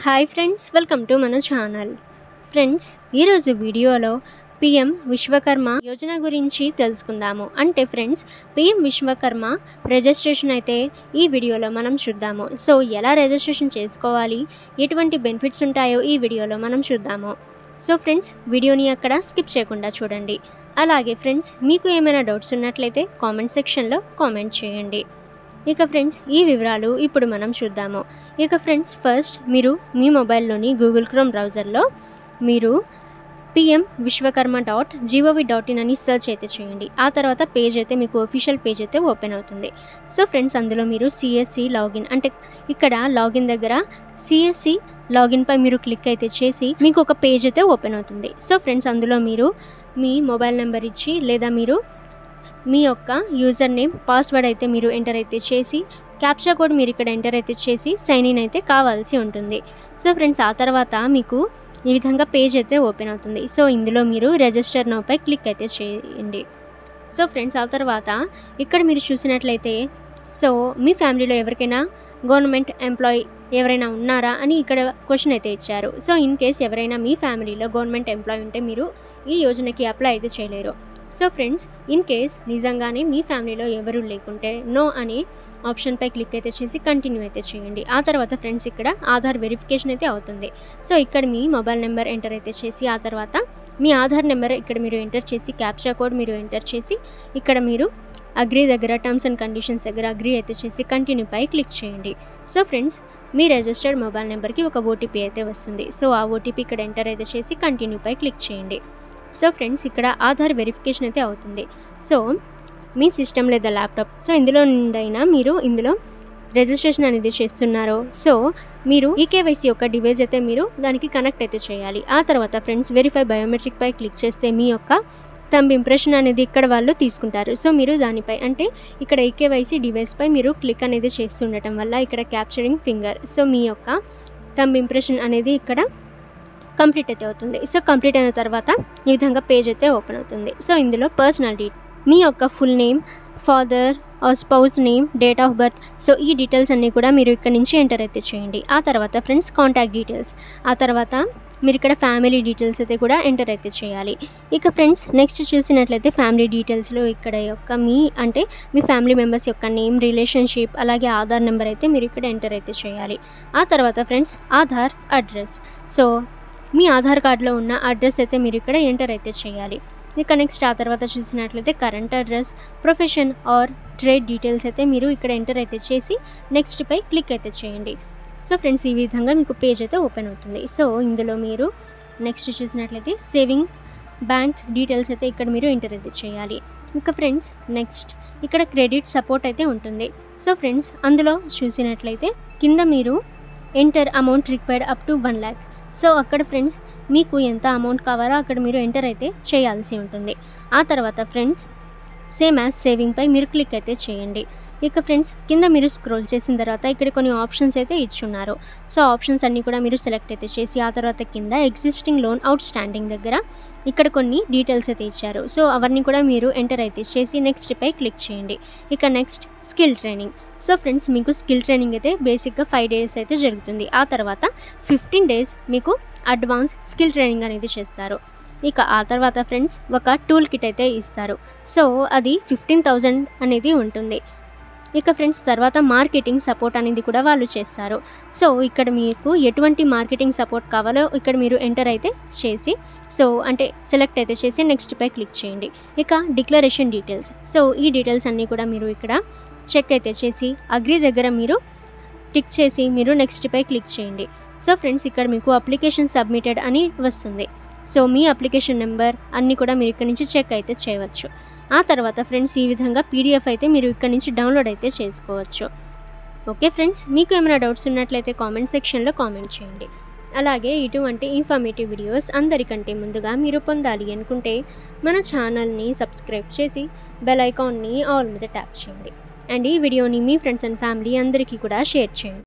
Hi friends, welcome to మన channel. Friends, ఈరోజు వీడియోలో పిఎం విశ్వకర్మ యోజన గురించి తెలుసుకుందాము. అంటే ఫ్రెండ్స్, పిఎం విశ్వకర్మ రిజిస్ట్రేషన్ అయితే ఈ వీడియోలో మనం చూద్దాము. సో ఎలా రిజిస్ట్రేషన్ చేసుకోవాలి, ఎటువంటి బెనిఫిట్స్ ఉంటాయో ఈ వీడియోలో మనం చూద్దాము. సో ఫ్రెండ్స్, వీడియోని అక్కడ స్కిప్ చేయకుండా చూడండి. అలాగే ఫ్రెండ్స్, మీకు ఏమైనా డౌట్స్ ఉన్నట్లయితే కామెంట్ సెక్షన్లో కామెంట్ చేయండి. ఇక ఫ్రెండ్స్, ఈ వివరాలు ఇప్పుడు మనం చూద్దాము. ఇక ఫ్రెండ్స్, ఫస్ట్ మీరు మీ మొబైల్లోని గూగుల్ క్రోమ్ బ్రౌజర్లో మీరు pmvishwakarma.gov.in అని సెర్చ్ అయితే చేయండి. ఆ తర్వాత పేజ్ అయితే మీకు ఒఫీషియల్ పేజ్ అయితే ఓపెన్ అవుతుంది. సో ఫ్రెండ్స్, అందులో మీరు సిఎస్సి లాగిన్ అంటే ఇక్కడ లాగిన్ దగ్గర సిఎస్సి లాగిన్పై మీరు క్లిక్ అయితే చేసి మీకు ఒక పేజ్ అయితే ఓపెన్ అవుతుంది. సో ఫ్రెండ్స్, అందులో మీరు మీ మొబైల్ నెంబర్ ఇచ్చి లేదా మీరు మీ యొక్క యూజర్ నేమ్ పాస్వర్డ్ అయితే మీరు ఎంటర్ అయితే చేసి క్యాప్చా కోడ్ మీరు ఇక్కడ ఎంటర్ అయితే చేసి సైన్ ఇన్ అయితే కావాల్సి ఉంటుంది. సో ఫ్రెండ్స్, ఆ తర్వాత మీకు ఈ విధంగా పేజ్ అయితే ఓపెన్ అవుతుంది. సో ఇందులో మీరు రిజిస్టర్ నౌపై క్లిక్ అయితే చేయండి. సో ఫ్రెండ్స్, ఆ తర్వాత ఇక్కడ మీరు చూసినట్లయితే సో మీ ఫ్యామిలీలో ఎవరికైనా గవర్నమెంట్ ఎంప్లాయీ ఎవరైనా ఉన్నారా అని ఇక్కడ క్వశ్చన్ అయితే ఇచ్చారు. సో ఇన్ కేస్ ఎవరైనా మీ ఫ్యామిలీలో గవర్నమెంట్ ఎంప్లాయీ ఉంటే మీరు ఈ యోజనకి అప్లై అయితే చేయలేరు. సో ఫ్రెండ్స్, ఇన్ కేస్ నిజంగానే మీ ఫ్యామిలీలో ఎవరు లేకుంటే నో అనే ఆప్షన్పై క్లిక్ అయితే చేసి కంటిన్యూ అయితే చేయండి. ఆ తర్వాత ఫ్రెండ్స్, ఇక్కడ ఆధార్ వెరిఫికేషన్ అయితే అవుతుంది. సో ఇక్కడ మీ మొబైల్ నెంబర్ ఎంటర్ అయితే చేసి ఆ తర్వాత మీ ఆధార్ నెంబర్ ఇక్కడ మీరు ఎంటర్ చేసి క్యాప్చా కోడ్ మీరు ఎంటర్ చేసి ఇక్కడ మీరు అగ్రీ దగ్గర టర్మ్స్ అండ్ కండిషన్స్ దగ్గర అగ్రీ అయితే చేసి కంటిన్యూపై క్లిక్ చేయండి. సో ఫ్రెండ్స్, మీ రిజిస్టర్డ్ మొబైల్ నెంబర్కి ఒక ఓటీపీ అయితే వస్తుంది. సో ఆ ఓటీపీ ఇక్కడ ఎంటర్ అయితే చేసి కంటిన్యూపై క్లిక్ చేయండి. సో ఫ్రెండ్స్, ఇక్కడ ఆధార్ వెరిఫికేషన్ అయితే అవుతుంది. సో మీ సిస్టమ్ లేదా ల్యాప్టాప్ సో ఇందులో నుండైనా మీరు ఇందులో రిజిస్ట్రేషన్ అనేది చేస్తున్నారో సో మీరు ఈకేవైసీ యొక్క డివైస్ అయితే మీరు దానికి కనెక్ట్ అయితే చేయాలి. ఆ తర్వాత ఫ్రెండ్స్, వెరిఫై బయోమెట్రిక్ పై క్లిక్ చేస్తే మీ యొక్క థంబ్ ఇంప్రెషన్ అనేది ఇక్కడ వాళ్ళు తీసుకుంటారు. సో మీరు దానిపై అంటే ఇక్కడ ఈకేవైసీ డివైస్పై మీరు క్లిక్ అనేది చేస్తుండటం వల్ల ఇక్కడ క్యాప్చరింగ్ ఫింగర్ సో మీ యొక్క థంబ్ ఇంప్రెషన్ అనేది ఇక్కడ కంప్లీట్ అయితే అవుతుంది. సో కంప్లీట్ అయిన తర్వాత ఈ విధంగా పేజ్ అయితే ఓపెన్ అవుతుంది. సో ఇందులో పర్సనల్ డీటెయిల్ మీ యొక్క full name, father or spouse name, date of birth so ఈ డీటెయిల్స్ అన్నీ కూడా మీరు ఇక్కడ నుంచి ఎంటర్ అయితే చేయండి. ఆ తర్వాత ఫ్రెండ్స్, కాంటాక్ట్ డీటెయిల్స్ ఆ తర్వాత మీరు ఇక్కడ ఫ్యామిలీ డీటెయిల్స్ అయితే కూడా ఎంటర్ అయితే చేయాలి. ఇక ఫ్రెండ్స్, నెక్స్ట్ చూసినట్లయితే ఫ్యామిలీ డీటెయిల్స్లో ఇక్కడ యొక్క మీ ఫ్యామిలీ మెంబర్స్ యొక్క నేమ్, రిలేషన్షిప్ అలాగే ఆధార్ నెంబర్ అయితే మీరు ఇక్కడ ఎంటర్ అయితే చేయాలి. ఆ తర్వాత ఫ్రెండ్స్, ఆధార్ అడ్రస్ సో మీ ఆధార్ కార్డులో ఉన్న అడ్రస్ అయితే మీరు ఇక్కడ ఎంటర్ అయితే చేయాలి. ఇక నెక్స్ట్ ఆ తర్వాత చూసినట్లయితే current address, profession are trade details అయితే మీరు ఇక్కడ ఎంటర్ అయితే చేసి నెక్స్ట్ పై క్లిక్ అయితే చేయండి. సో ఫ్రెండ్స్, ఈ విధంగా మీకు పేజ్ అయితే ఓపెన్ అవుతుంది. సో ఇందులో మీరు నెక్స్ట్ చూసినట్లయితే సేవింగ్ బ్యాంక్ డీటెయిల్స్ అయితే ఇక్కడ మీరు ఎంటర్ అయితే చేయాలి. ఇంకా ఫ్రెండ్స్, నెక్స్ట్ ఇక్కడ క్రెడిట్ సపోర్ట్ అయితే ఉంటుంది. సో ఫ్రెండ్స్, అందులో చూసినట్లయితే కింద మీరు enter amount required up to 1 lakh so అక్కడ ఫ్రెండ్స్ మీకు ఎంత అమౌంట్ కావాలో అక్కడ మీరు ఎంటర్ అయితే చేయాల్సి ఉంటుంది. ఆ తర్వాత ఫ్రెండ్స్, సేమ్ యాజ్ సేవింగ్పై మీరు క్లిక్ అయితే చేయండి. ఇక ఫ్రెండ్స్, కింద మీరు స్క్రోల్ చేసిన తర్వాత ఇక్కడ కొన్ని ఆప్షన్స్ అయితే ఇచ్చున్నారు. సో ఆప్షన్స్ అన్నీ కూడా మీరు సెలెక్ట్ అయితే చేసి ఆ తర్వాత కింద ఎగ్జిస్టింగ్ లోన్ అవుట్ స్టాండింగ్ దగ్గర ఇక్కడ కొన్ని డీటెయిల్స్ అయితే ఇచ్చారు. సో అవన్నీ కూడా మీరు ఎంటర్ అయితే చేసి నెక్స్ట్ పై క్లిక్ చేయండి. ఇక next skill training so friends, మీకు స్కిల్ ట్రైనింగ్ అయితే బేసిక్గా 5 days అయితే జరుగుతుంది. ఆ తర్వాత 15 days మీకు అడ్వాన్స్ స్కిల్ ట్రైనింగ్ అనేది చేస్తారు. ఇక ఆ తర్వాత ఫ్రెండ్స్, ఒక టూల్ కిట్ అయితే ఇస్తారు. సో అది 15,000 అనేది ఉంటుంది. ఇక ఫ్రెండ్స్, తర్వాత మార్కెటింగ్ సపోర్ట్ అనేది కూడా వాళ్ళు చేస్తారు. సో ఇక్కడ మీకు ఎటువంటి మార్కెటింగ్ సపోర్ట్ కావాలో ఇక్కడ మీరు ఎంటర్ అయితే చేసి సో అంటే సెలెక్ట్ అయితే చేసి నెక్స్ట్ పై క్లిక్ చేయండి. ఇక డిక్లరేషన్ డీటెయిల్స్ సో ఈ డీటెయిల్స్ అన్నీ కూడా మీరు ఇక్కడ చెక్ అయితే చేసి అగ్రీ దగ్గర మీరు టిక్ చేసి మీరు నెక్స్ట్ పై క్లిక్ చేయండి. సో ఫ్రెండ్స్, ఇక్కడ మీకు అప్లికేషన్ సబ్మిటెడ్ అని వస్తుంది. సో మీ అప్లికేషన్ నెంబర్ అన్నీ కూడా మీరు ఇక్కడ నుంచి చెక్ అయితే చేయవచ్చు. ఆ తర్వాత ఫ్రెండ్స్, ఈ విధంగా పీడిఎఫ్ అయితే మీరు ఇక్కడ నుంచి డౌన్లోడ్ అయితే చేసుకోవచ్చు. ఓకే ఫ్రెండ్స్, మీకు ఏమైనా డౌట్స్ ఉన్నట్లయితే కామెంట్ సెక్షన్లో కామెంట్ చేయండి. అలాగే ఇటువంటి ఇన్ఫర్మేటివ్ వీడియోస్ అందరికంటే ముందుగా మీరు పొందాలి అనుకుంటే మన ఛానల్ని సబ్స్క్రైబ్ చేసి బెల్ ఐకాన్ని ఆల్ మీద ట్యాప్ చేయండి. అండ్ ఈ వీడియోని మీ ఫ్రెండ్స్ అండ్ ఫ్యామిలీ అందరికీ కూడా షేర్ చేయండి.